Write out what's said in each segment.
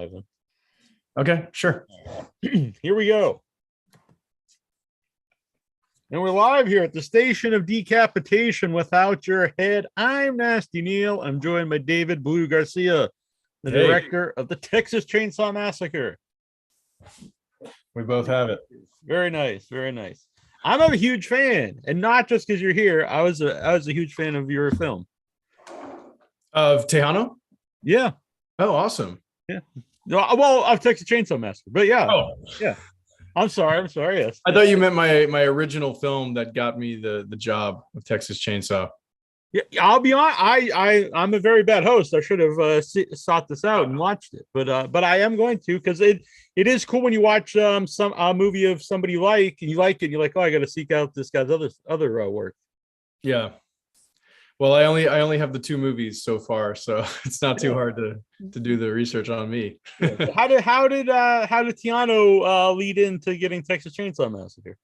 then. Okay, sure. Here we go. And we're live here at the Station of Decapitation Without Your Head. I'm Nasty Neal. I'm joined by David Blue Garcia, the director of the Texas Chainsaw Massacre. We both have it. Very nice, very nice. I'm a huge fan, and not just because you're here. I was a huge fan of your film. Of Tejano? Yeah. Oh, awesome. Yeah. Well, of Texas Chainsaw Massacre, but yeah. Oh, yeah. I'm sorry. Yes. I thought you meant my original film that got me the job of Texas Chainsaw. Yeah, I'll be honest. I'm a very bad host. I should have sought this out and watched it, but I am going to, because it is cool when you watch some movie of somebody you like, and you like it, and you're like, oh, I got to seek out this guy's other work. Yeah. Well, I only have the 2 movies so far, so it's not too hard to do the research on me. Yeah. How did Tiano lead into getting Texas Chainsaw Massacre?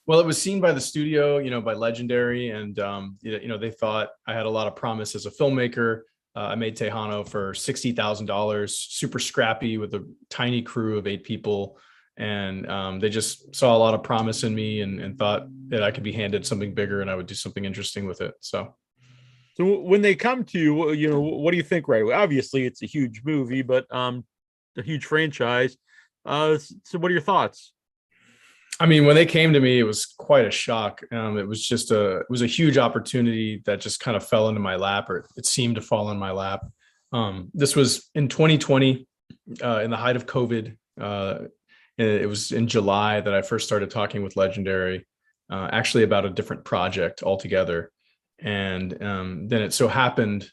Well, it was seen by the studio, by Legendary, and they thought I had a lot of promise as a filmmaker. I made Tejano for $60,000, super scrappy with a tiny crew of 8 people, and they just saw a lot of promise in me and thought that I could be handed something bigger and I would do something interesting with it. So when they come to you, what do you think right away? Obviously, it's a huge movie, but a huge franchise. So what are your thoughts? I mean, when they came to me, it was quite a shock. It was a huge opportunity that just kind of fell into my lap, or it seemed to fall in my lap. This was in 2020, in the height of COVID. It was in July that I first started talking with Legendary, actually about a different project altogether. And then it so happened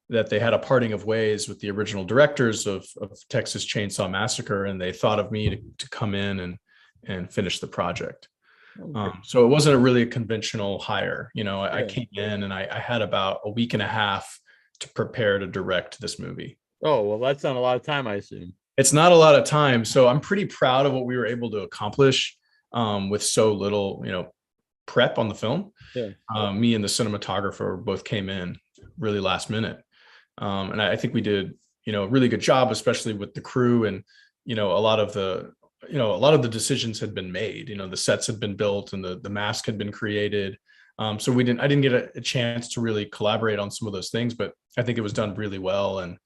that they had a parting of ways with the original directors of Texas Chainsaw Massacre, and they thought of me to come in and finish the project. So it wasn't really a conventional hire. I came in and I had about a week and a half to prepare to direct this movie. Oh, well, that's not a lot of time, I assume. It's not a lot of time. So I'm pretty proud of what we were able to accomplish with so little, prep on the film. Yeah. Me and the cinematographer both came in really last minute. And I think we did, a really good job, especially with the crew, and, a lot of the decisions had been made. The sets had been built and the mask had been created. So I didn't get a chance to really collaborate on some of those things, but I think it was done really well. And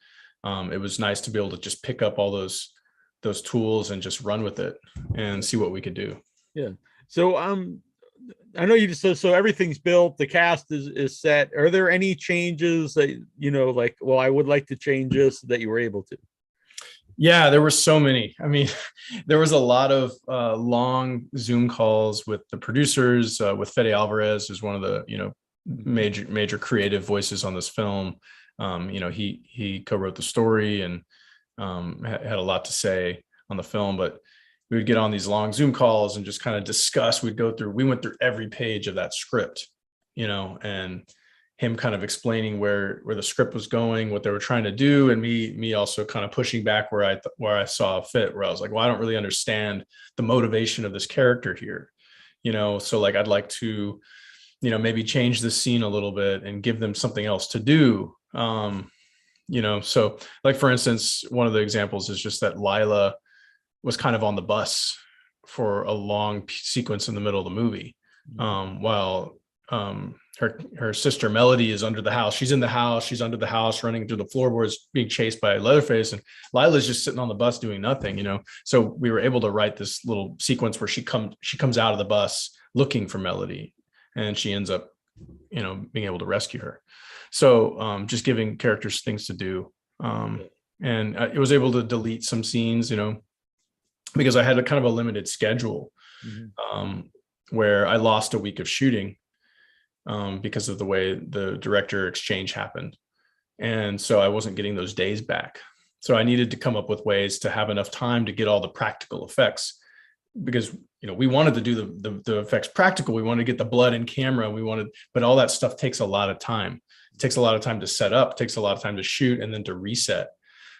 it was nice to be able to just pick up all those tools and just run with it and see what we could do. Yeah. So I know you just said, so everything's built, the cast is set. Are there any changes that, well, I would like to change this, that you were able to? Yeah, there were so many. I mean, there was a lot of long Zoom calls with the producers, with Fede Alvarez, who's one of the, major creative voices on this film. He co-wrote the story and had a lot to say on the film, but we would get on these long Zoom calls and just kind of discuss. We went through every page of that script, and him kind of explaining where the script was going, what they were trying to do, and me also kind of pushing back where I saw a fit, where I was like, well, I don't really understand the motivation of this character here, so like I'd like to, maybe change the scene a little bit and give them something else to do. So like, for instance, one of the examples is just that Lila was kind of on the bus for a long sequence in the middle of the movie, while her sister Melody is under the house. She's in the house. She's under the house, running through the floorboards, being chased by Leatherface, and Lila's just sitting on the bus doing nothing. So we were able to write this little sequence where she comes out of the bus looking for Melody, and she ends up, being able to rescue her. So just giving characters things to do, and I was able to delete some scenes, because I had a kind of a limited schedule, where I lost a week of shooting because of the way the director exchange happened. And so I wasn't getting those days back. So I needed to come up with ways to have enough time to get all the practical effects, because, we wanted to do the effects practical. We wanted to get the blood in camera. But all that stuff takes a lot of time. It takes a lot of time to set up, takes a lot of time to shoot, and then to reset.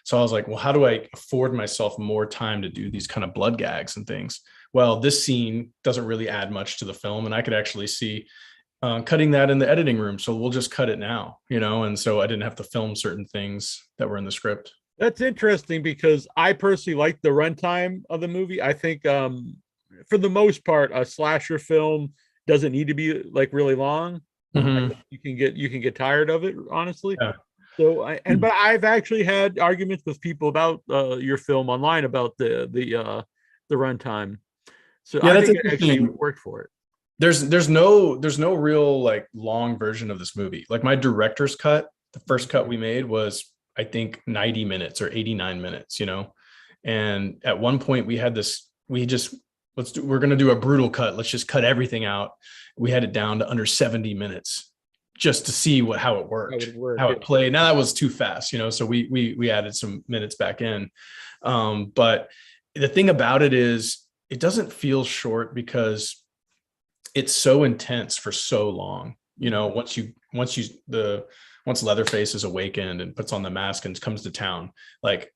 So I was like, well, how do I afford myself more time to do these kind of blood gags and things? Well, this scene doesn't really add much to the film, and I could actually see cutting that in the editing room. So we'll just cut it now, And so I didn't have to film certain things that were in the script. That's interesting because I personally like the runtime of the movie. I think for the most part, a slasher film doesn't need to be like really long. I Mhm. think you can get tired of it, honestly. Yeah. So but I've actually had arguments with people about your film online about the runtime. So Yeah, I that's think it actually interesting. worked for it. There's no real like long version of this movie. Like my director's cut, the first cut we made was I think 90 minutes or 89 minutes, And at one point we had this, we're going to do a brutal cut. Let's just cut everything out. We had it down to under 70 minutes just to see how it That worked, would work. how Yeah. it played. Now that was too fast, so we added some minutes back in. But the thing about it is it doesn't feel short because it's so intense for so long. Once Leatherface is awakened and puts on the mask and comes to town, like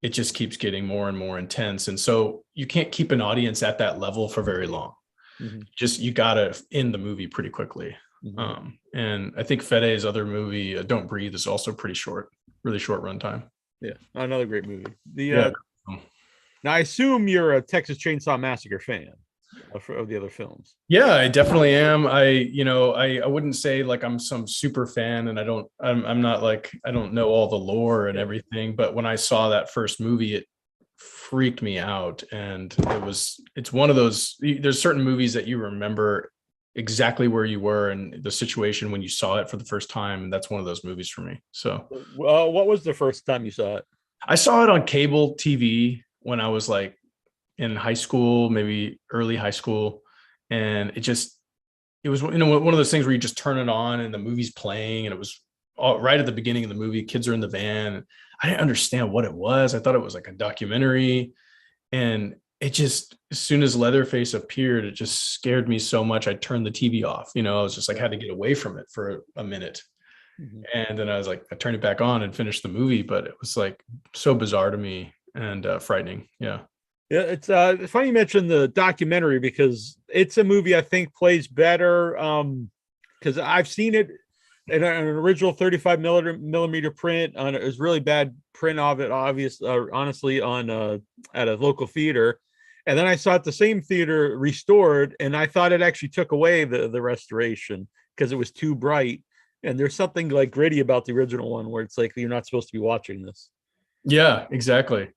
it just keeps getting more and more intense. And so you can't keep an audience at that level for very long. Mm-hmm. You gotta end the movie pretty quickly. Mm-hmm. And I think Fede's other movie, Don't Breathe, is also pretty short, really short runtime. Yeah, another great movie. Yeah. Now I assume you're a Texas Chainsaw Massacre fan of the other films. Yeah, I definitely am. I wouldn't say like I'm some super fan, and I'm not like, I don't know all the lore and everything, but when I saw that first movie, it freaked me out. And it's one of those, there's certain movies that you remember exactly where you were and the situation when you saw it for the first time. And that's one of those movies for me. So what was the first time you saw it? I saw it on cable TV when I was like in high school, maybe early high school. And it was, one of those things where you just turn it on and the movie's playing, and it was all right at the beginning of the movie. Kids are in the van. I didn't understand what it was. I thought it was like a documentary. And it just, as soon as Leatherface appeared, it just scared me so much. I turned the TV off. I was just like, had to get away from it for a minute. Mm-hmm. And then I was like, I turned it back on and finished the movie, but it was like so bizarre to me and frightening. Yeah. Yeah, it's funny you mentioned the documentary because it's a movie I think plays better because I've seen it in an original 35 millimeter print. It was really bad print of it, honestly, on at a local theater, and then I saw it the same theater restored, and I thought it actually took away the restoration because it was too bright. And there's something like gritty about the original one where it's like you're not supposed to be watching this. Yeah, exactly.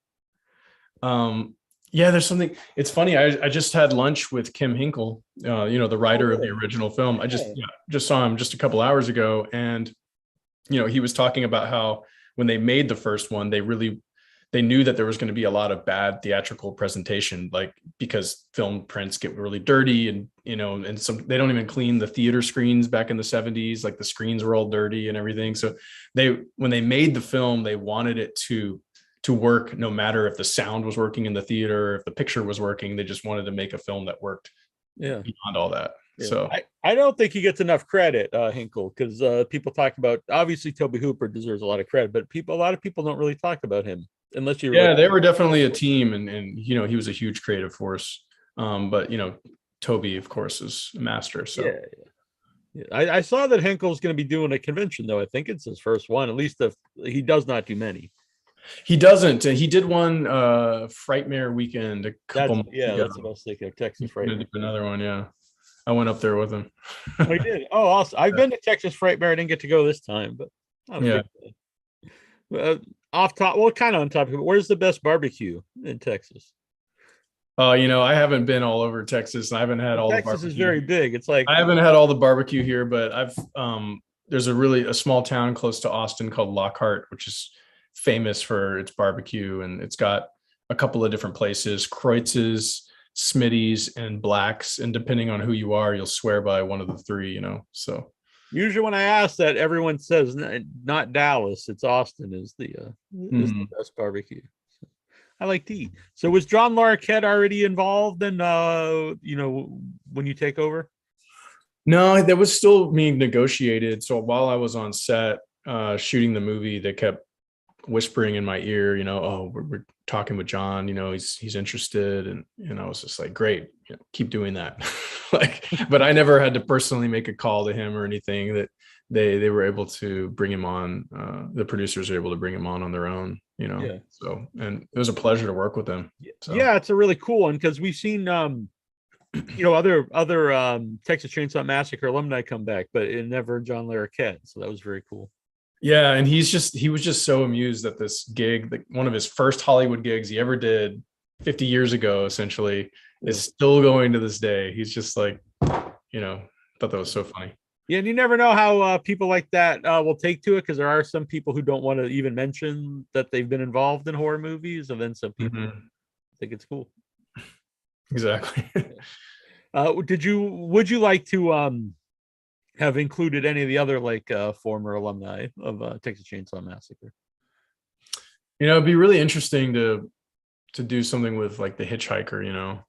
Yeah, there's something. It's funny. I just had lunch with Kim Henkel, the writer of the original film. I just saw him just a couple hours ago, and he was talking about how when they made the first one, they knew that there was going to be a lot of bad theatrical presentation, like because film prints get really dirty, and and they don't even clean the theater screens back in the 70s. Like the screens were all dirty and everything. So when they made the film, they wanted it to work no matter if the sound was working in the theater, if the picture was working. They just wanted to make a film that worked beyond all that. Yeah. So I don't think he gets enough credit, Henkel, because people talk about, obviously Tobe Hooper deserves a lot of credit, but a lot of people don't really talk about him unless you they were definitely a team, and he was a huge creative force. But Tobe, of course, is a master. So I saw that Henkel's going to be doing a convention, though. I think it's his first one, at least if he does not do many. He doesn't. He did one Frightmare weekend a couple months ago. That's what I was thinking of, Texas Frightmare. Another one, yeah. I went up there with him. Oh, you did? Oh, awesome. I've been to Texas Frightmare. I didn't get to go this time, but off top, well, kind of on topic, but where's the best barbecue in Texas? I haven't been all over Texas. I haven't had all the barbecue. Texas is very big. It's like I haven't had all the barbecue here, but I've there's a small town close to Austin called Lockhart, which is famous for its barbecue, and it's got a couple of different places: Kreutz's, Smitty's, and Black's. And depending on who you are, you'll swear by one of the three. So usually when I ask that, everyone says not Dallas, it's Austin is the best barbecue. I like to eat. So was John Larroquette already involved in when you take over? No, that was still being negotiated. So while I was on set shooting the movie, they kept whispering in my ear, we're talking with John, he's interested. And I was just like, great, keep doing that. But I never had to personally make a call to him or anything. they were able to bring him on. The producers were able to bring him on their own, Yeah. So, and it was a pleasure to work with him. So. Yeah, it's a really cool one because we've seen other Texas Chainsaw Massacre alumni come back, but it never John Larroquette. So that was very cool. Yeah, and he was just so amused that this gig, one of his first Hollywood gigs he ever did 50 years ago, essentially, is still going to this day. He's just like, thought that was so funny. Yeah, and you never know how people like that will take to it, because there are some people who don't want to even mention that they've been involved in horror movies, and then some people think it's cool. Exactly. Would you like to have included any of the other former alumni of Texas Chainsaw Massacre? It'd be really interesting to do something with like the hitchhiker,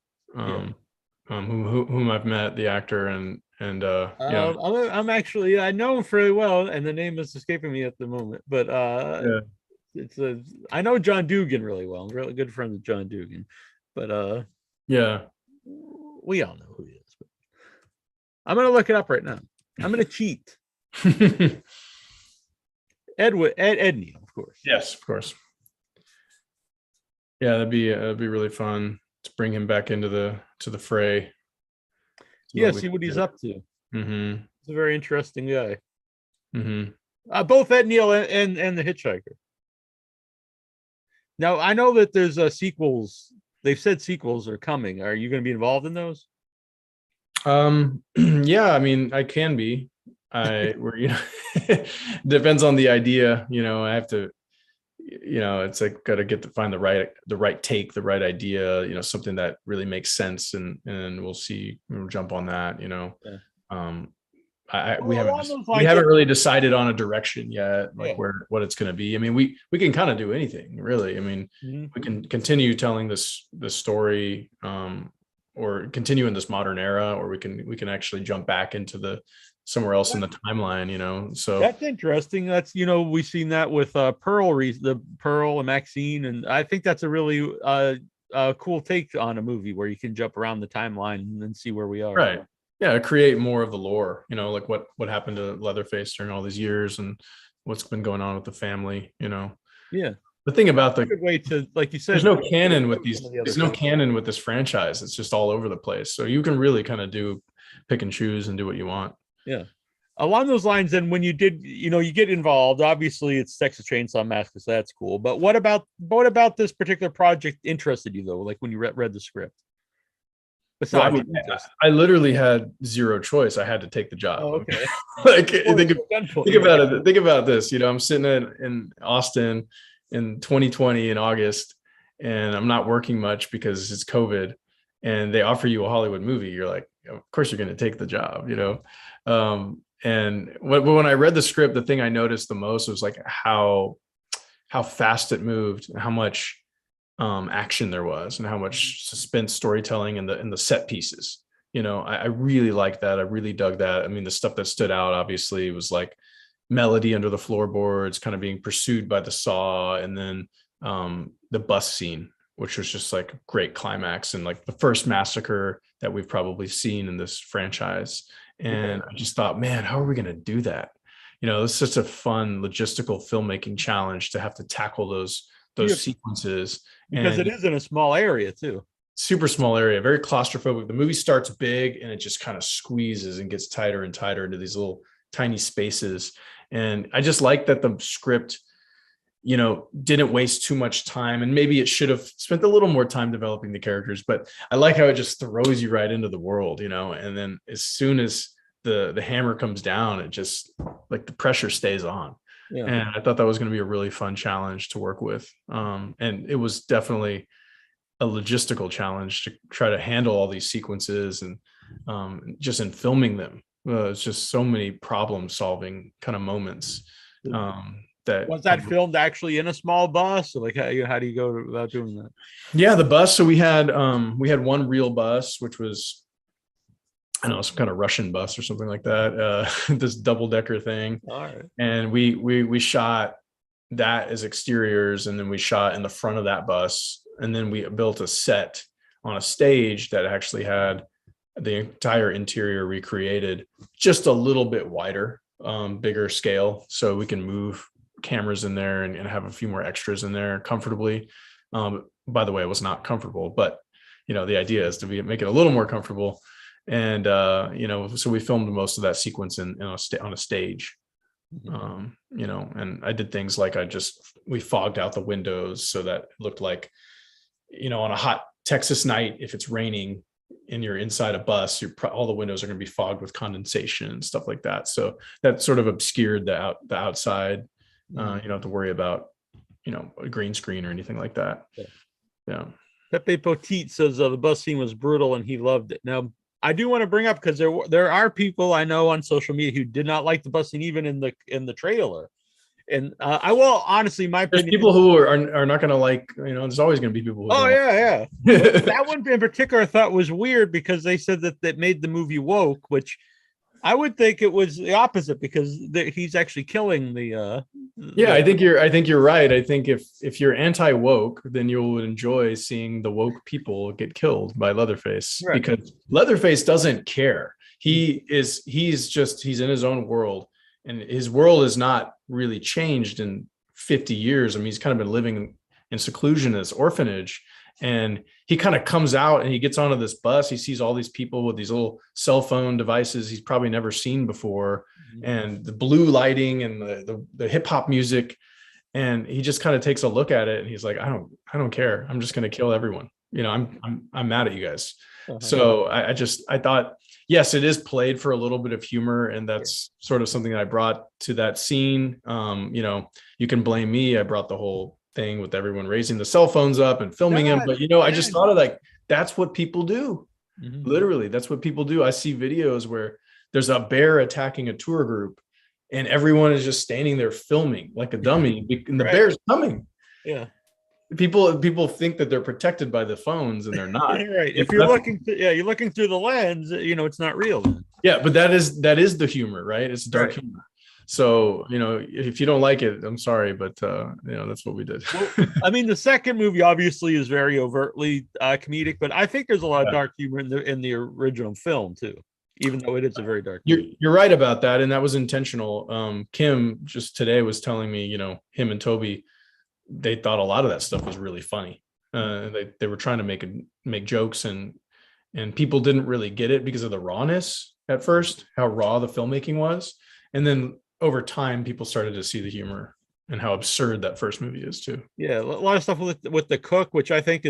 whom I've met, the actor, and I'm actually, I know him fairly well, and the name is escaping me at the moment, but I know John Dugan really well. I'm really good friends with John Dugan, but we all know who he is. But I'm gonna look it up right now. I'm gonna cheat. Ed Neal, of course. Yes, of course. Yeah, that'd be really fun to bring him back into the fray. Yeah, see what he's up to. Mm-hmm. He's a very interesting guy. Mm-hmm. Both Ed Neal and the Hitchhiker. Now I know that there's sequels. They've said sequels are coming. Are you going to be involved in those? Yeah, I mean, I can be. Depends on the idea. I have to. It's like got to find the right take, the right idea. Something that really makes sense, and we'll see. We'll jump on that. We haven't really decided on a direction yet, what it's going to be. I mean, we can kind of do anything, really. I mean, we can continue telling this story, or continue in this modern era, or we can actually jump back into somewhere else in the timeline. So that's interesting. That's we've seen that with Pearl and Maxine, and I think that's a really cool take on a movie where you can jump around the timeline and see where we are. Right. Yeah, create more of the lore, like what happened to Leatherface during all these years and what's been going on with the family, Yeah. The thing about a good way to, like you said, there's no canon with there's no canon with this franchise. It's just all over the place. So you can really kind of pick and choose and do what you want. Yeah. Along those lines, then when you did, you get involved, obviously it's Texas Chainsaw Massacre, so that's cool. But what about this particular project interested you though? Like when you read the script? Well, I literally had zero choice. I had to take the job. Oh, okay. Think about it. Think about this. I'm sitting in Austin in 2020 in August, and I'm not working much because it's COVID, and they offer you a Hollywood movie. You're like, of course you're going to take the job, And when I read the script, the thing I noticed the most was like how fast it moved, and how much action there was, and how much suspense storytelling in the set pieces. I really liked that. I really dug that. I mean, the stuff that stood out obviously was like Melody under the floorboards, kind of being pursued by the saw, and then the bus scene, which was just like a great climax, and like the first massacre that we've probably seen in this franchise. And I just thought, man, how are we going to do that? It's such a fun logistical filmmaking challenge to have to tackle those sequences, because it is in a small area too. Super small area, very claustrophobic. The movie starts big and it just kind of squeezes and gets tighter and tighter into these little tiny spaces. And I just like that the script, didn't waste too much time, and maybe it should have spent a little more time developing the characters, but I like how it just throws you right into the world, and then as soon as the hammer comes down, it just like the pressure stays on. Yeah. And I thought that was going to be a really fun challenge to work with. And it was definitely a logistical challenge to try to handle all these sequences, and just in filming them, it's just so many problem solving kind of moments. That was that filmed actually in a small bus? Or like how do you go about doing that? Yeah, the bus. So we had one real bus, which was, I don't know, some kind of Russian bus or something like that. This double-decker thing. All right. And we shot that as exteriors, and then we shot in the front of that bus, and then we built a set on a stage that actually had the entire interior recreated, just a little bit wider bigger scale, so we can move cameras in there and have a few more extras in there comfortably. By the way, it was not comfortable, but the idea is to make it a little more comfortable. And so we filmed most of that sequence on a stage. And I did things like we fogged out the windows so that it looked like, on a hot Texas night, if it's raining and you're inside a bus, all the windows are going to be fogged with condensation and stuff like that. So that sort of obscured the outside. You don't have to worry about, a green screen or anything like that. Yeah. Pepe Potit says the bus scene was brutal and he loved it. Now, I do want to bring up, because there are people I know on social media who did not like the bus scene, even in the trailer. And I will honestly, my opinion, there's people who are not going to like, there's always going to be people who yeah. That one in particular I thought was weird, because they said that made the movie woke, which I would think it was the opposite, because he's actually killing the I think you're right. I think if you're anti-woke, then you'll enjoy seeing the woke people get killed by Leatherface, right? Because Leatherface doesn't care. He's in his own world, and his world is not really changed in 50 years. I mean, he's kind of been living in seclusion in this orphanage, and he kind of comes out and he gets onto this bus. He sees all these people with these little cell phone devices he's probably never seen before, and the blue lighting and the hip hop music. And he just kind of takes a look at it and he's like, I don't care. I'm just going to kill everyone. I'm mad at you guys. So I thought, yes, it is played for a little bit of humor, and that's sort of something that I brought to that scene. You can blame me. I brought the whole thing with everyone raising the cell phones up and filming him, but I just thought of that's what people do. Literally, that's what people do. I see videos where there's a bear attacking a tour group and everyone is just standing there filming like a dummy, and the bear's coming. People think that they're protected by the phones, and they're not. Right. If you're looking through the lens, it's not real then. Yeah, but that is the humor, right? It's dark humor. So, if you don't like it, I'm sorry, but that's what we did. Well, I mean, the second movie obviously is very overtly comedic, but I think there's a lot of dark humor in the original film too, even though it is a very dark movie. You're right about that, and that was intentional. Kim just today was telling me, him and Toby, they thought a lot of that stuff was really funny. They were trying to make jokes, and people didn't really get it because of the rawness at first, how raw the filmmaking was, and then over time, people started to see the humor and how absurd that first movie is too. Yeah, a lot of stuff with the cook, which I think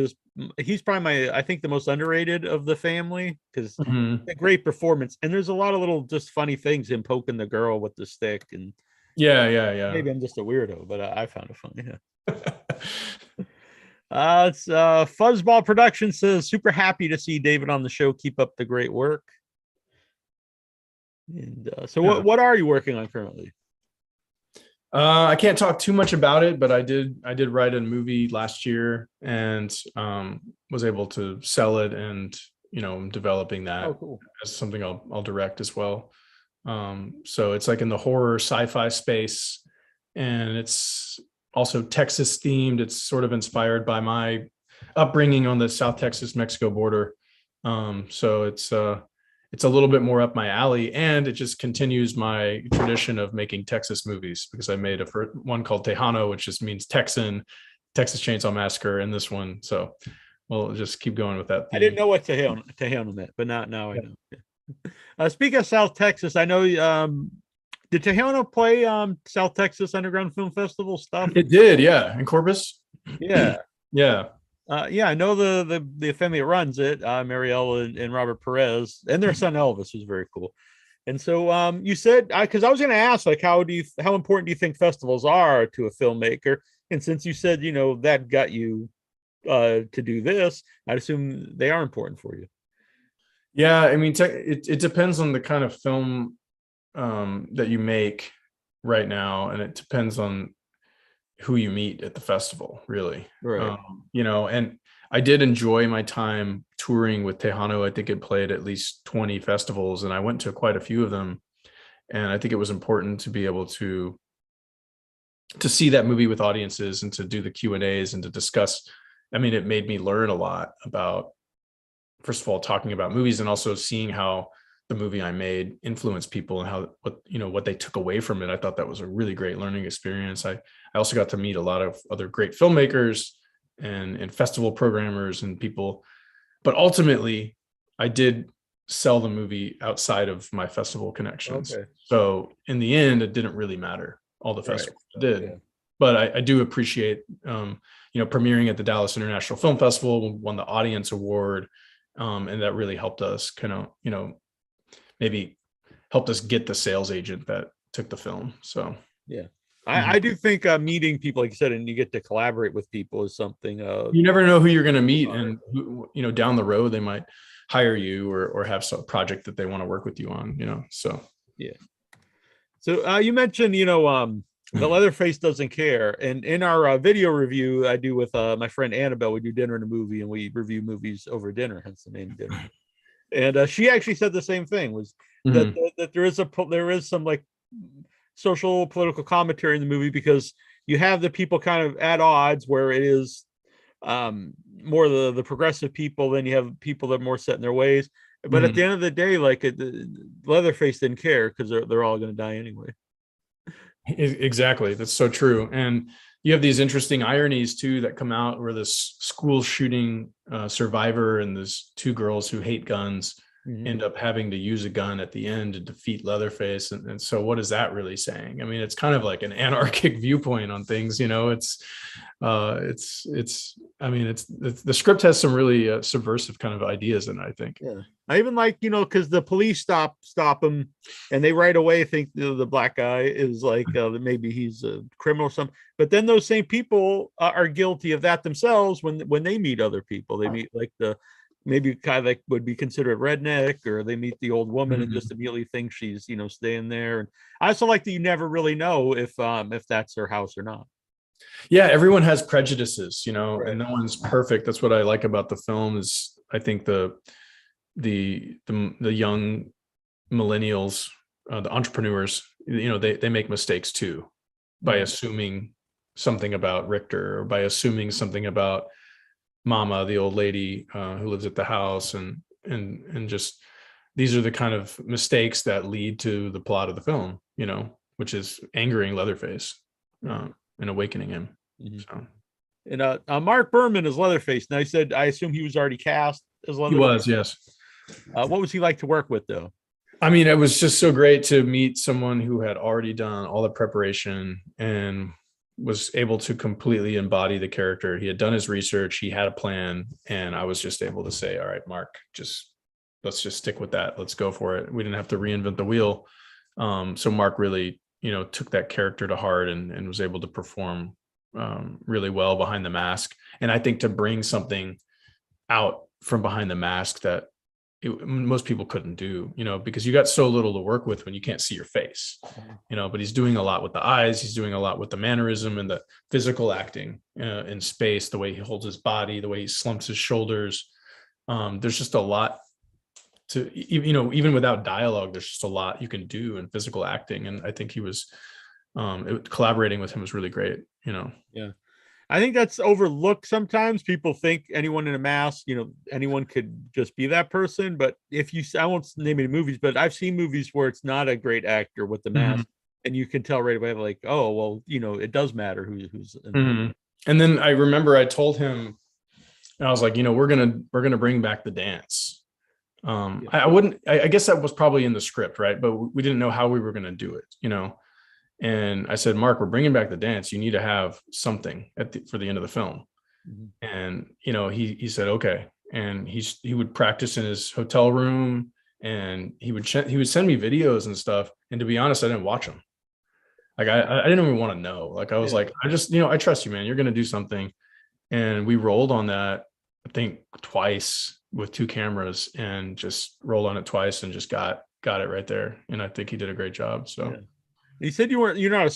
he's probably the most underrated of the family, because a great performance. And there's a lot of little just funny things, him poking the girl with the stick, and yeah. Maybe I'm just a weirdo, but I found it funny. Yeah. It's Fuzzball Production says, super happy to see David on the show. Keep up the great work. And what are you working on currently? I can't talk too much about it, but I did write a movie last year and was able to sell it, and I'm developing that as something I'll direct as well. So it's like in the horror sci-fi space, and it's also Texas themed. It's sort of inspired by my upbringing on the South Texas Mexico border. So it's a little bit more up my alley, and it just continues my tradition of making Texas movies, because I made one called Tejano, which just means Texas Chainsaw Massacre, and this one. So we'll just keep going with that theme. I didn't know what Tejano meant, but now I know. Speaking of South Texas, I know did Tejano play South Texas Underground Film Festival stuff? It did, yeah, in Corpus. Yeah. Yeah. I know the family that runs it, Marielle and Robert Perez, and their son Elvis is very cool. And so you said, because I was going to ask, like, how important do you think festivals are to a filmmaker? And since you said, that got you to do this, I'd assume they are important for you. Yeah, I mean, it depends on the kind of film that you make right now, and it depends on who you meet at the festival, really. Right. And I did enjoy my time touring with Tejano. I think it played at least 20 festivals, and I went to quite a few of them. And I think it was important to be able to see that movie with audiences, and to do the Q&As, and to discuss. I mean, it made me learn a lot about, first of all, talking about movies, and also seeing how the movie I made influenced people and what they took away from it. I thought that was a really great learning experience. I also got to meet a lot of other great filmmakers and festival programmers and people, but ultimately I did sell the movie outside of my festival connections. Okay. So in the end, it didn't really matter all the festivals did. Yeah. But I do appreciate, premiering at the Dallas International Film Festival, won the audience award. And that really helped us kind of, maybe helped us get the sales agent that took the film. So, yeah. I do think meeting people, like you said, and you get to collaborate with people is something. You never know who you're going to meet, and down the road they might hire you or have some project that they want to work with you on. So yeah. So you mentioned, the Leatherface doesn't care, and in our video review I do with my friend Annabelle, we do dinner and a movie, and we review movies over dinner, hence the name dinner. And she actually said the same thing, was that there is some like social political commentary in the movie, because you have the people kind of at odds, where it is more the progressive people, then you have people that are more set in their ways. But at the end of the day, like the Leatherface didn't care, because they're all going to die anyway. Exactly, that's so true. And you have these interesting ironies too that come out, where this school shooting survivor and these two girls who hate guns end up having to use a gun at the end to defeat Leatherface. And so what is that really saying? I mean, it's kind of like an anarchic viewpoint on things. The script has some really subversive kind of ideas in it, I think. Yeah. I even like, because the police stop him, and they right away think the black guy is like maybe he's a criminal or something. But then those same people are guilty of that themselves when they meet other people. They meet like maybe kind of like would be considered redneck, or they meet the old woman and just immediately think she's staying there. And I also like that you never really know if that's her house or not. Yeah, everyone has prejudices, Right. and no one's perfect. That's what I like about the film. Is I think the young millennials, the entrepreneurs, they make mistakes too, by assuming something about Richter, or by assuming something about Mama, the old lady who lives at the house, and just these are the kind of mistakes that lead to the plot of the film, which is angering Leatherface and awakening him. So. And Mark Berman is Leatherface. Now, I assume he was already cast as Leatherface. He was, yes. What was he like to work with, though? I mean, it was just so great to meet someone who had already done all the preparation and was able to completely embody the character. He had done his research, he had a plan, and I was just able to say, all right, Mark, let's just stick with that. Let's go for it. We didn't have to reinvent the wheel. So Mark really, took that character to heart and was able to perform really well behind the mask. And I think to bring something out from behind the mask that most people couldn't do, because you got so little to work with when you can't see your face, but he's doing a lot with the eyes. He's doing a lot with the mannerism and the physical acting in space, the way he holds his body, the way he slumps his shoulders. There's just a lot to, even without dialogue, there's just a lot you can do in physical acting. And I think he was, collaborating with him was really great, Yeah. I think that's overlooked sometimes. People think anyone in a mask, anyone could just be that person. But I won't name any movies, but I've seen movies where it's not a great actor with the mask, and you can tell right away, like, oh, well, it does matter who's in And then I remember I told him, and I was like, we're gonna bring back the dance. I guess that was probably in the script, right? But we didn't know how we were gonna do it, And I said, Mark, we're bringing back the dance. You need to have something for the end of the film. And, he said, okay. And he would practice in his hotel room, and he would send me videos and stuff. And to be honest, I didn't watch them. Like, I didn't even want to know. Like, I was like, I just, I trust you, man. You're going to do something. And we rolled on that, I think twice with 2 cameras, and just rolled on it twice and just got it right there. And I think he did a great job. So. Yeah. You said you're not a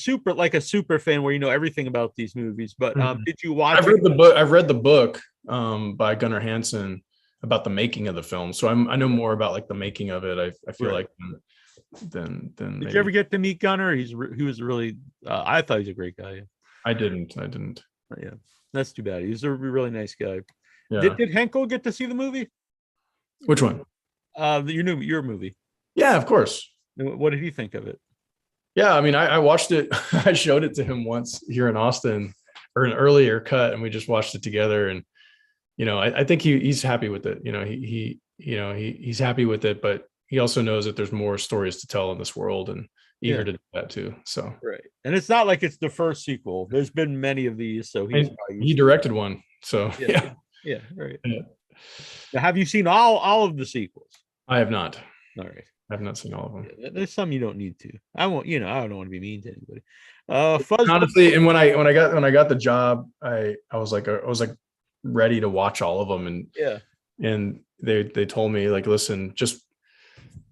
super fan where you know everything about these movies, but did you watch? I've read the book by Gunnar Hansen about the making of the film, so I know more about like the making of it. I feel like than Did maybe. You ever get to meet Gunnar? He was really. I thought he was a great guy. I didn't. Yeah, that's too bad. He's a really nice guy. Yeah. Did Henkel get to see the movie? Which one? Your movie. Yeah, of course. What did he think of it? Yeah, I mean, I watched it. I showed it to him once here in Austin, or an earlier cut, and we just watched it together. And I think he's happy with it. He's happy with it, but he also knows that there's more stories to tell in this world, and eager to do that too. So right, and it's not like it's the first sequel. There's been many of these, so he directed one. So yeah, right. Yeah. Now, have you seen all of the sequels? I have not. All right. I have not seen all of them. Yeah, there's some you don't need to. I won't. I don't want to be mean to anybody. Honestly, and when I got the job, I was like ready to watch all of them, and they told me, like, listen, just,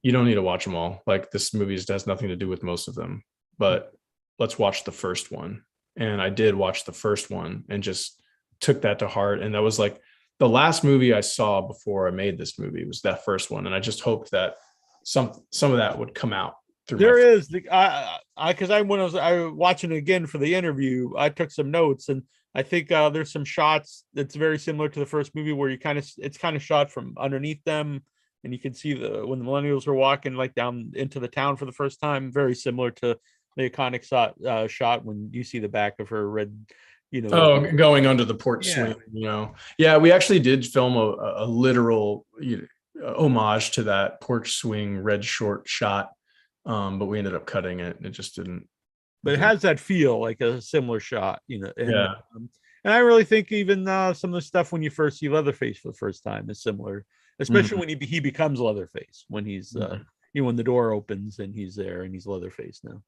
you don't need to watch them all. Like, this movie has nothing to do with most of them, but let's watch the first one. And I did watch the first one and just took that to heart. And that was like the last movie I saw before I made this movie was that first one. And I just hoped that some of that would come out through. There is the because when I was watching it again for the interview, I took some notes, and I think there's some shots that's very similar to the first movie where it's kind of shot from underneath them, and you can see when the millennials are walking like down into the town for the first time, very similar to the iconic shot when you see the back of her red, going under the porch swing. Yeah, we actually did film a literal homage to that porch swing red short shot, but we ended up cutting it, and it just didn't. But it has that feel like a similar shot, and, yeah. And I really think even some of the stuff when you first see Leatherface for the first time is similar, especially when he becomes Leatherface, when he's when the door opens and he's there and he's Leatherface now.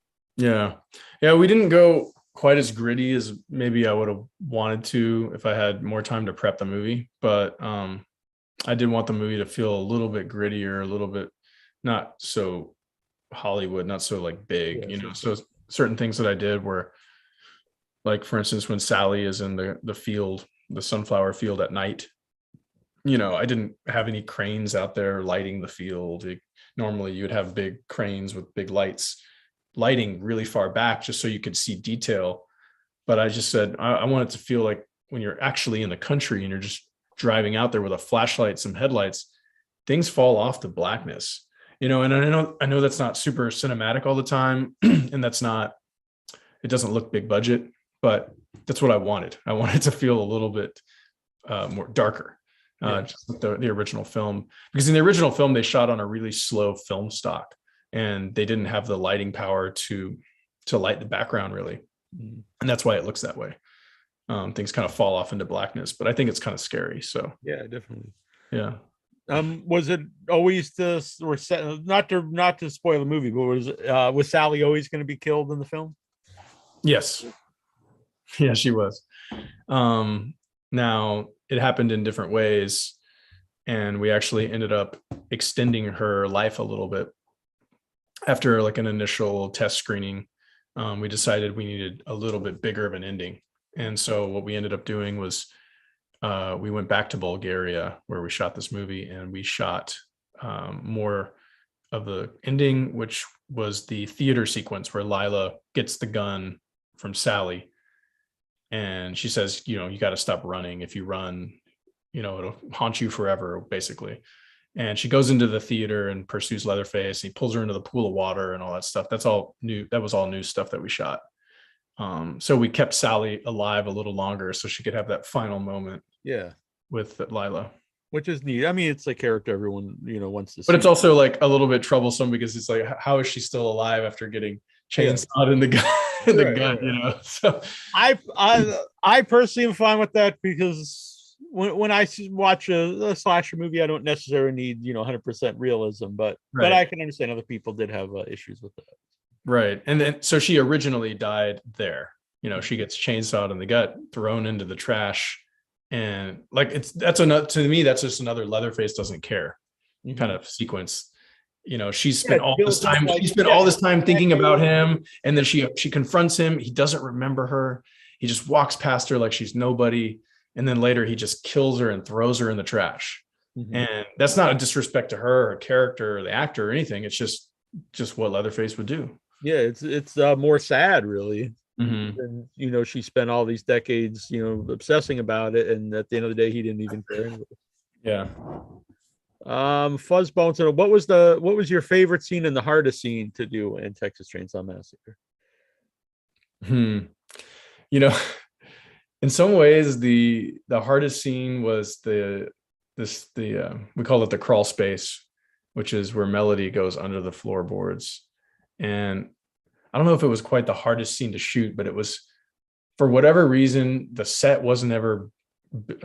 Yeah, we didn't go quite as gritty as maybe I would have wanted to if I had more time to prep the movie, but I did want the movie to feel a little bit grittier, a little bit not so Hollywood, not so like big, So certain things that I did were, like, for instance, when Sally is in the field, the sunflower field at night, I didn't have any cranes out there lighting the field. Normally you would have big cranes with big lights lighting really far back just so you could see detail. But I just said, I want it to feel like when you're actually in the country and you're just driving out there with a flashlight, some headlights, things fall off to blackness, and I know that's not super cinematic all the time, and it doesn't look big budget, but that's what I wanted. I wanted to feel a little bit more darker, just like the original film, because in the original film, they shot on a really slow film stock, and they didn't have the lighting power to light the background really. And that's why it looks that way. Things kind of fall off into blackness, but I think it's kind of scary. So yeah, definitely. Yeah. Was it always not to spoil the movie, but was Sally always going to be killed in the film? Yes. Yeah, she was. Now it happened in different ways, and we actually ended up extending her life a little bit. After like an initial test screening, we decided we needed a little bit bigger of an ending. And so what we ended up doing was we went back to Bulgaria where we shot this movie, and we shot more of the ending, which was the theater sequence where Lila gets the gun from Sally. And she says, you got to stop running. If you run, it'll haunt you forever, basically. And she goes into the theater and pursues Leatherface. He pulls her into the pool of water and all that stuff. That's all new. That was all new stuff that we shot. So we kept Sally alive a little longer so she could have that final moment. Yeah. With Lila. Which is neat. I mean, it's a character everyone, wants to see. But it's also like a little bit troublesome because it's like, how is she still alive after getting chainsawed in the gun, So I personally am fine with that, because when I watch a slasher movie, I don't necessarily need 100% realism, but I can understand other people did have issues with that. Right, and then so she originally died there. She gets chainsawed in the gut, thrown into the trash, and like to me that's just another Leatherface doesn't care kind of sequence. She spent all this time. She spent all this time thinking about him, and then she confronts him. He doesn't remember her. He just walks past her like she's nobody. And then later he just kills her and throws her in the trash. And that's not a disrespect to her character or the actor or anything. It's just what Leatherface would do. Yeah, it's more sad, really. And she spent all these decades, obsessing about it, and at the end of the day, he didn't even care. Yeah. Fuzzbones. And what was your favorite scene and the hardest scene to do in Texas Chainsaw Massacre? Hmm. You know, in some ways, the hardest scene was we call it the crawl space, which is where Melody goes under the floorboards. And I don't know if it was quite the hardest scene to shoot, but it was, for whatever reason, the set wasn't ever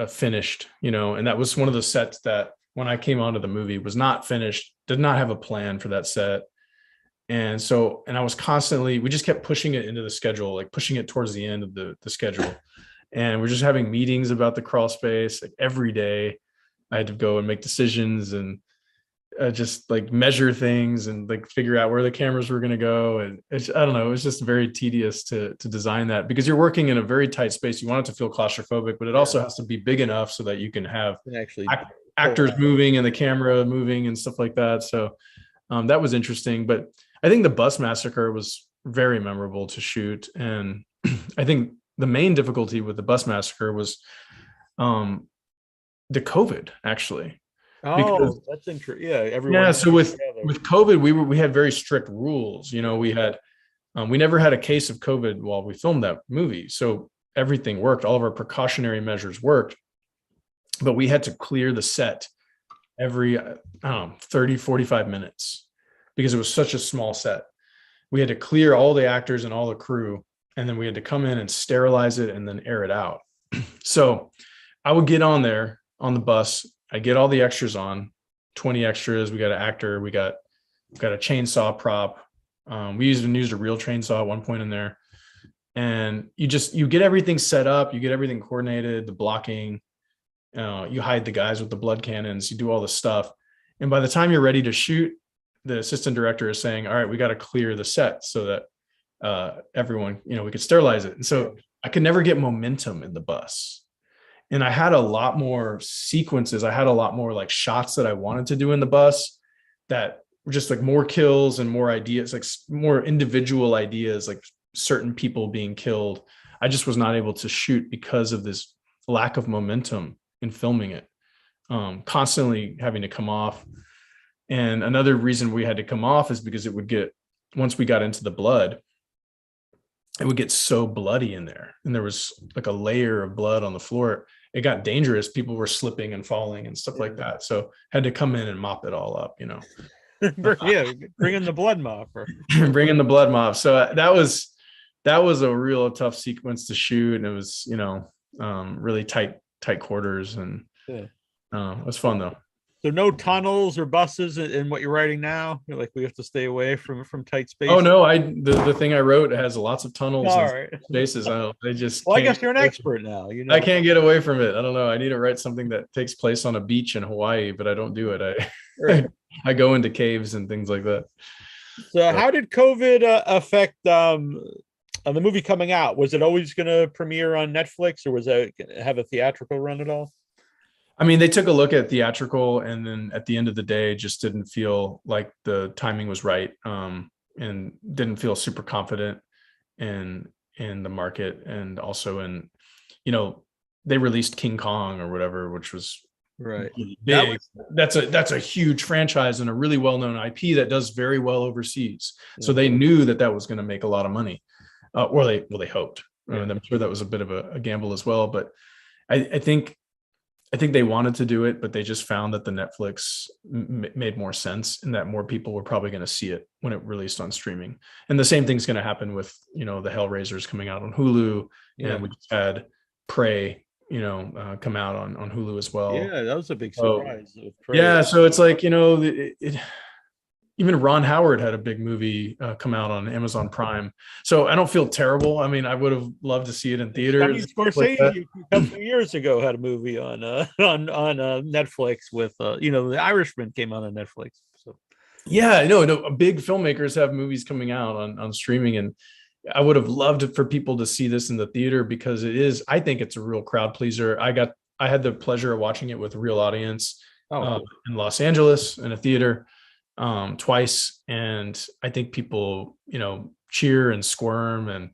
finished, and that was one of the sets that when I came onto the movie was not finished, did not have a plan for that set. And I was constantly, we just kept pushing it into the schedule, like pushing it towards the end of the schedule. And we're just having meetings about the crawl space like every day. I had to go and make decisions and just like measure things and like figure out where the cameras were going to go. And I don't know, it was just very tedious to design that, because you're working in a very tight space. You want it to feel claustrophobic, but it also has to be big enough so that you can have actually actors moving and the camera moving and stuff like that. So that was interesting. But I think the bus massacre was very memorable to shoot. And I think the main difficulty with the bus massacre was the COVID, actually. Because, that's interesting. Yeah, everyone. Yeah, so with COVID, we had very strict rules. We had we never had a case of COVID while we filmed that movie, so everything worked. All of our precautionary measures worked, but we had to clear the set every 30, 45 minutes because it was such a small set. We had to clear all the actors and all the crew, and then we had to come in and sterilize it and then air it out. So I would get on there on the bus. I get all the extras on, 20 extras. We got an actor. We got a chainsaw prop. We used a real chainsaw at one point in there. And you get everything set up. You get everything coordinated, the blocking. You hide the guys with the blood cannons. You do all the stuff. And by the time you're ready to shoot, the assistant director is saying, all right, we got to clear the set so that everyone, we could sterilize it. And so I could never get momentum in the bus. And I had a lot more sequences. I had a lot more like shots that I wanted to do in the bus that were just like more kills and more ideas, like more individual ideas, like certain people being killed. I just was not able to shoot because of this lack of momentum in filming it, constantly having to come off. And another reason we had to come off is because once we got into the blood, it would get so bloody in there. And there was like a layer of blood on the floor. It got dangerous. People were slipping and falling and stuff like that. So had to come in and mop it all up, Yeah, bring in the blood mopper. Bring in the blood mop. So that was a real tough sequence to shoot. And it was, really tight quarters. And it was fun though. So no tunnels or buses in what you're writing now? Like we have to stay away from tight spaces? Oh no, the thing I wrote has lots of tunnels and spaces. They just I guess you're an expert now. I can't get away from it. I don't know. I need to write something that takes place on a beach in Hawaii, but I don't do it. I go into caves and things like that. So how did COVID affect the movie coming out? Was it always going to premiere on Netflix, or was it have a theatrical run at all? I mean, they took a look at theatrical, and then at the end of the day, just didn't feel like the timing was right, and didn't feel super confident in the market, and also in, they released King Kong or whatever, which was right really big. That's a huge franchise and a really well-known IP that does very well overseas. So they knew that was going to make a lot of money, or they hoped. And I'm sure that was a bit of a gamble as well, but I think they wanted to do it, but they just found that the Netflix made more sense, and that more people were probably going to see it when it released on streaming. And the same thing's going to happen with, the Hellraisers coming out on Hulu. And we just had Prey, come out on Hulu as well. Yeah, that was a big surprise. So it's like, even Ron Howard had a big movie come out on Amazon Prime. So I don't feel terrible. I mean, I would have loved to see it in theaters. Scorsese a couple of years ago had a movie on Netflix with The Irishman came out on Netflix. So yeah, no, big filmmakers have movies coming out on streaming, and I would have loved for people to see this in the theater, because I think it's a real crowd pleaser. I had the pleasure of watching it with a real audience in Los Angeles in a theater twice, and I think people cheer and squirm and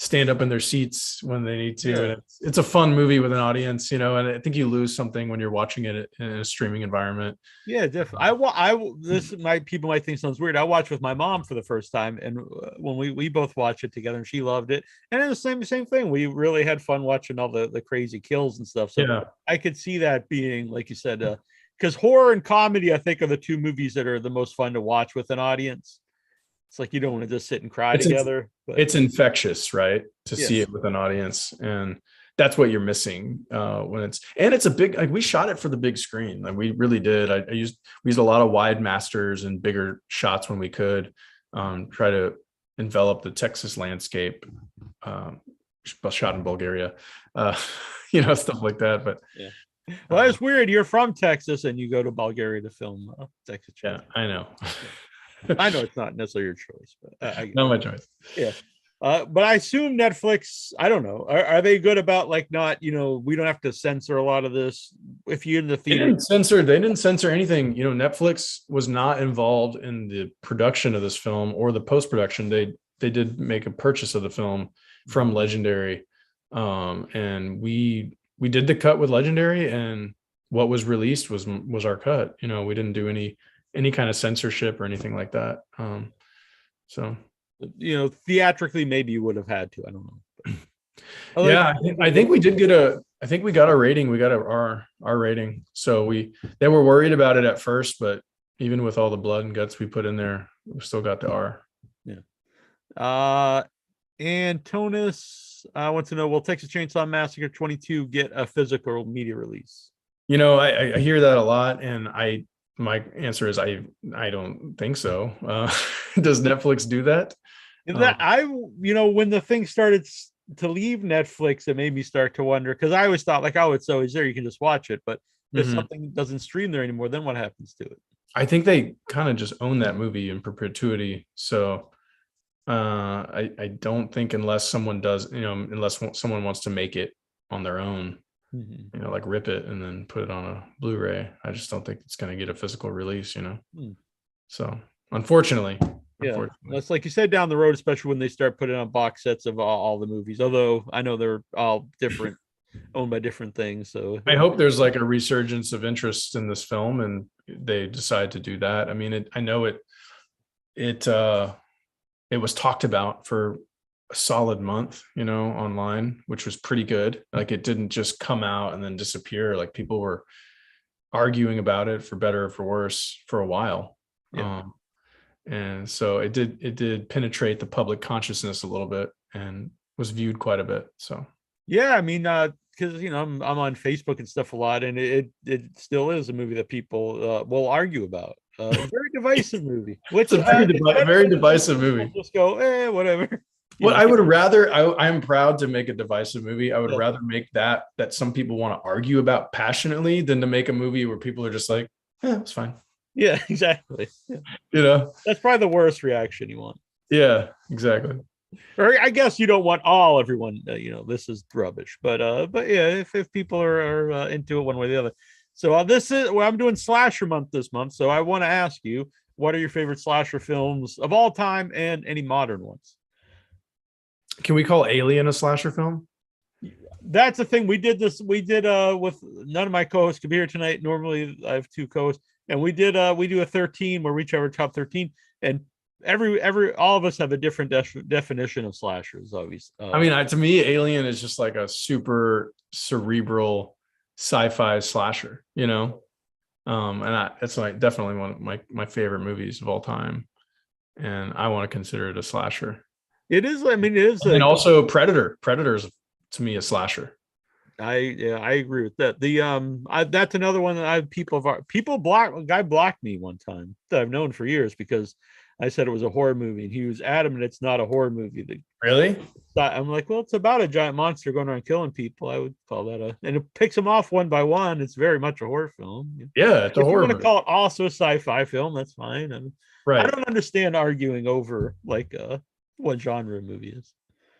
stand up in their seats when they need to. Yeah. And it's a fun movie with an audience, and I think you lose something when you're watching it in a streaming environment. Yeah, definitely. People might think sounds weird. I watched with my mom for the first time, and when we both watched it together, and she loved it. And it was the same thing. We really had fun watching all the crazy kills and stuff. So Yeah. I could see that being, like you said, because horror and comedy, I think, are the two movies that are the most fun to watch with an audience. It's like you don't want to just sit and cry together. But it's infectious, right? To yes. see it with an audience, and that's what you're missing when it's a big. Like we shot it for the big screen, like we really did. We used a lot of wide masters and bigger shots when we could try to envelop the Texas landscape. Shot in Bulgaria, stuff like that. But yeah. Well, it's weird. You're from Texas and you go to Bulgaria to film Texas. Yeah, I know. I know it's not necessarily your choice, but not my choice. Yeah. But I assume Netflix, I don't know. Are they good about like not, we don't have to censor a lot of this if you're in the theater? They didn't censor anything. Netflix was not involved in the production of this film or the post-production. They did make a purchase of the film from Legendary. And we did the cut with Legendary, and what was released was our cut. We didn't do any kind of censorship or anything like that. So theatrically, maybe you would have had to. I don't know. Yeah, I think we did I think we got a rating. We got our rating. So they were worried about it at first, but even with all the blood and guts we put in there, we still got the R. Yeah. Antonis wants to know, will Texas Chainsaw Massacre 22 get a physical media release? I hear that a lot, and my answer is I don't think so. Does Netflix do that? When the thing started to leave Netflix, it made me start to wonder, because I always thought like, oh, it's always there, you can just watch it. But if something doesn't stream there anymore, then what happens to it? I think they kind of just own that movie in perpetuity. So I don't think, unless someone does, unless someone wants to make it on their own, like rip it and then put it on a Blu-ray, I just don't think it's going to get a physical release, So unfortunately. Yeah, that's like you said, down the road, especially when they start putting on box sets of all the movies, although I know they're all different, owned by different things. So I hope there's like a resurgence of interest in this film and they decide to do that. I mean, I know it was talked about for a solid month, online, which was pretty good. Like it didn't just come out and then disappear. Like people were arguing about it, for better or for worse, for a while. Yeah. And so it did penetrate the public consciousness a little bit and was viewed quite a bit. So yeah, I mean, because I'm on Facebook and stuff a lot, and it still is a movie that people will argue about. A very divisive movie. Which it's a very divisive movie. Just go, whatever. Well, I would rather. I'm proud to make a divisive movie. I would rather make that some people want to argue about passionately than to make a movie where people are just like, it's fine. Yeah, exactly. Yeah. That's probably the worst reaction you want. Yeah, exactly. Or I guess you don't want everyone, this is rubbish. But yeah, if people are into it one way or the other. So I'm doing slasher month this month. So I want to ask you, what are your favorite slasher films of all time and any modern ones? Can we call Alien a slasher film? That's the thing. We did with none of my co-hosts could be here tonight. Normally I have two co-hosts. And we do a 13 where we each have our top 13, and all of us have a different definition of slashers. Obviously, I mean, to me, Alien is just like a super cerebral sci-fi slasher, and it's like definitely one of my favorite movies of all time, and I want to consider it a slasher. It is. I mean, it is. And also Predator. Predator is to me a slasher. I agree with that. That's another one that a guy blocked me one time that I've known for years because I said it was a horror movie, and he was adamant it's not a horror movie. Really? I'm like, well, it's about a giant monster going around killing people. I would call that and it picks them off one by one. It's very much a horror film. Yeah, it's a horror. If you want to call it also a sci-fi film, that's fine. Right. I don't understand arguing over like what genre a movie is.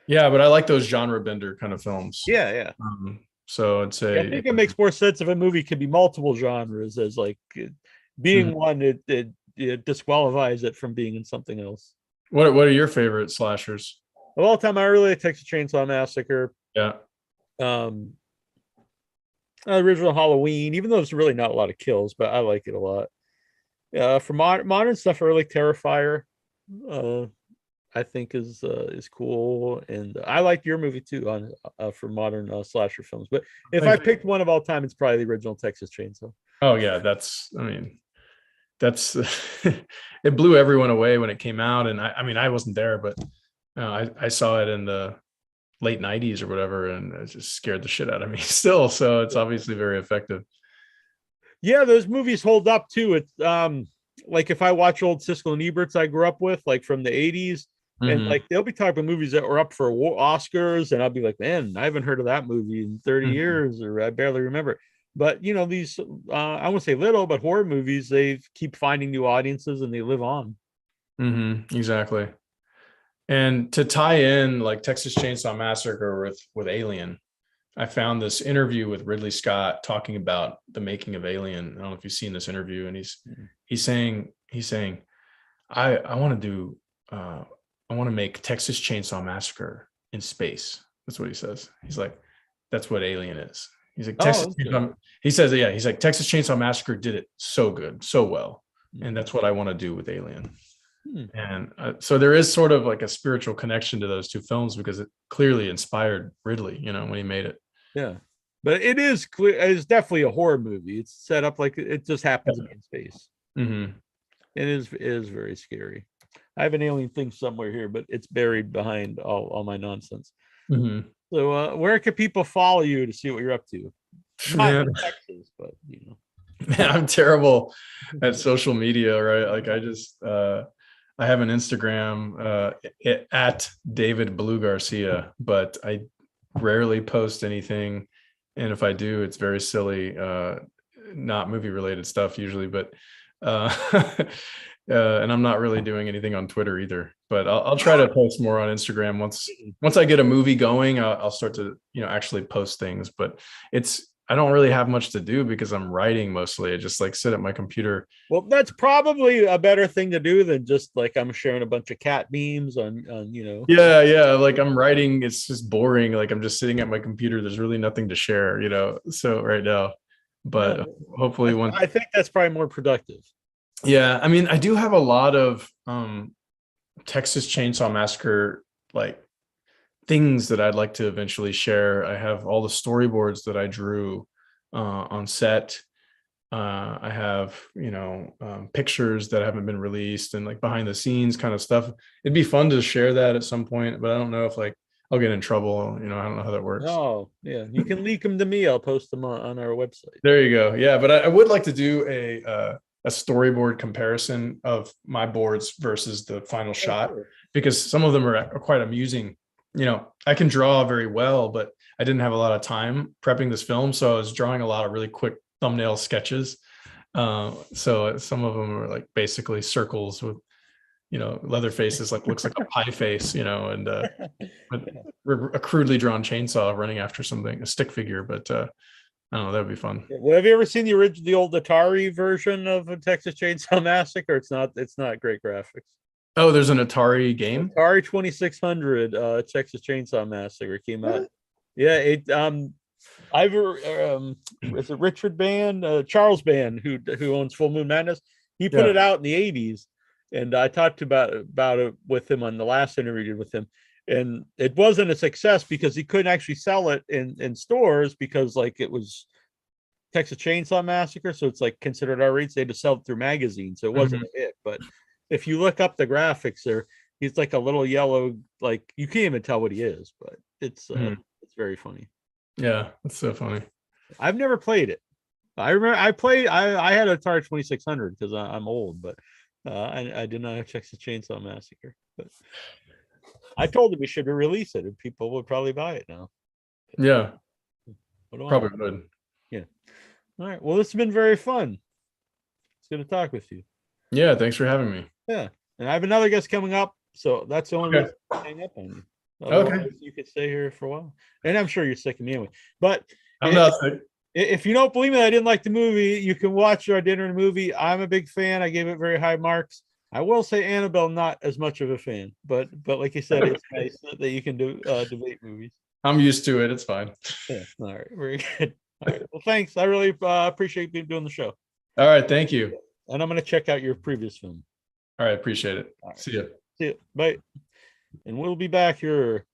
Yeah, but I like those genre bender kind of films. Yeah. So I'd say I think it makes more sense if a movie can be multiple genres, as like being one, it disqualifies it from being in something else. What are your favorite slashers? of all time, I really like Texas Chainsaw Massacre. Yeah. Um, original Halloween, even though there's really not a lot of kills, but I like it a lot. For modern stuff, I really like Terrifier. Uh, I think is cool, and I like your movie too on for modern slasher films. But if I picked one of all time, it's probably the original Texas Chainsaw. Oh yeah, that's it blew everyone away when it came out, and I mean I wasn't there, but I saw it in the late 90s or whatever, and it just scared the shit out of me still. So it's obviously very effective. Yeah, those movies hold up too. It's like if I watch old Siskel and Eberts I grew up with, like from the 80s, and like they'll be talking about movies that were up for Oscars, and I'll be like, man, I haven't heard of that movie in 30 years, or I barely remember. But you know, these I won't say little, but horror movies, they keep finding new audiences and they live on. Exactly. And to tie in like Texas Chainsaw Massacre with Alien, I found this interview with Ridley Scott talking about the making of Alien. I don't know if you've seen this interview, and he's saying I want to do I want to make Texas Chainsaw Massacre in space. That's what he says. He's like, that's what Alien is. He's like, he says, yeah, he's like, Texas Chainsaw Massacre did it so good, so well. And that's what I want to do with Alien. And so there is sort of like a spiritual connection to those two films, because it clearly inspired Ridley, you know, when he made it. Yeah. But it is clear, it's definitely a horror movie. It's set up like it just happens to be in space. It is very scary. I have an alien thing somewhere here, but it's buried behind all my nonsense. So where can people follow you to see what you're up to? Not in Texas, but you know. Man, I'm terrible at social media, right? Like I have an Instagram at David Blue Garcia, but I rarely post anything. And if I do, it's very silly, not movie related stuff usually, but and I'm not really doing anything on Twitter either, but I'll try to post more on Instagram. Once I get a movie going, I'll start to, you know, actually post things, but I don't really have much to do because I'm writing mostly. I just like sit at my computer. Well, that's probably a better thing to do than just like I'm sharing a bunch of cat memes on you know. Yeah. Like I'm writing, it's just boring. Like I'm just sitting at my computer. There's really nothing to share, you know, so right now, but hopefully I think that's probably more productive. Yeah. I mean, I do have a lot of Texas Chainsaw Massacre, like things that I'd like to eventually share. I have all the storyboards that I drew on set. I have, you know, pictures that haven't been released and like behind the scenes kind of stuff. It'd be fun to share that at some point, but I don't know if like I'll get in trouble. You know, I don't know how that works. Oh, yeah. You can leak them to me. I'll post them on our website. There you go. Yeah, but I would like to do a storyboard comparison of my boards versus the final shot, because some of them are quite amusing. You know, I can draw very well, but I didn't have a lot of time prepping this film, so I was drawing a lot of really quick thumbnail sketches. So some of them are like basically circles with, you know, leather faces, like looks like a pie face, you know, and a crudely drawn chainsaw running after something, a stick figure. But I don't know, that would be fun. Well, have you ever seen the old Atari version of a Texas Chainsaw Massacre? It's not great graphics. Oh, there's an Atari game? Atari 2600 Texas Chainsaw Massacre came out. Yeah, it is it Richard Band, Charles Band, who owns Full Moon Madness. He put it out in the 80s, and I talked about it with him on the last interview with him. And it wasn't a success because he couldn't actually sell it in stores because like it was Texas Chainsaw Massacre, so it's like considered R-rated. They had to sell it through magazines, so it wasn't a hit. But if you look up the graphics there, he's like a little yellow, like you can't even tell what he is, but it's very funny. Yeah, that's so funny. I've never played it. I remember I had an Atari 2600 because I'm old, but I did not have Texas Chainsaw Massacre. But I told him we should release it and people would probably buy it now. Yeah, probably would. Yeah. All right. Well, this has been very fun. It's good to talk with you. Yeah, thanks for having me. Yeah, and I have another guest coming up, so that's the only reason I hang up on you. Otherwise, you could stay here for a while, and I'm sure you're sick of me anyway. But I'm not sick. If you don't believe me, I didn't like the movie. You can watch our dinner and movie. I'm a big fan. I gave it very high marks. I will say Annabelle, not as much of a fan, but like you said, it's nice that you can do debate movies. I'm used to it. It's fine. Yeah. All right. Very good. All right. Well, thanks. I really appreciate you doing the show. All right. Thank you. And I'm going to check out your previous film. All right. Appreciate it. All right. See you. See you. Bye. And we'll be back here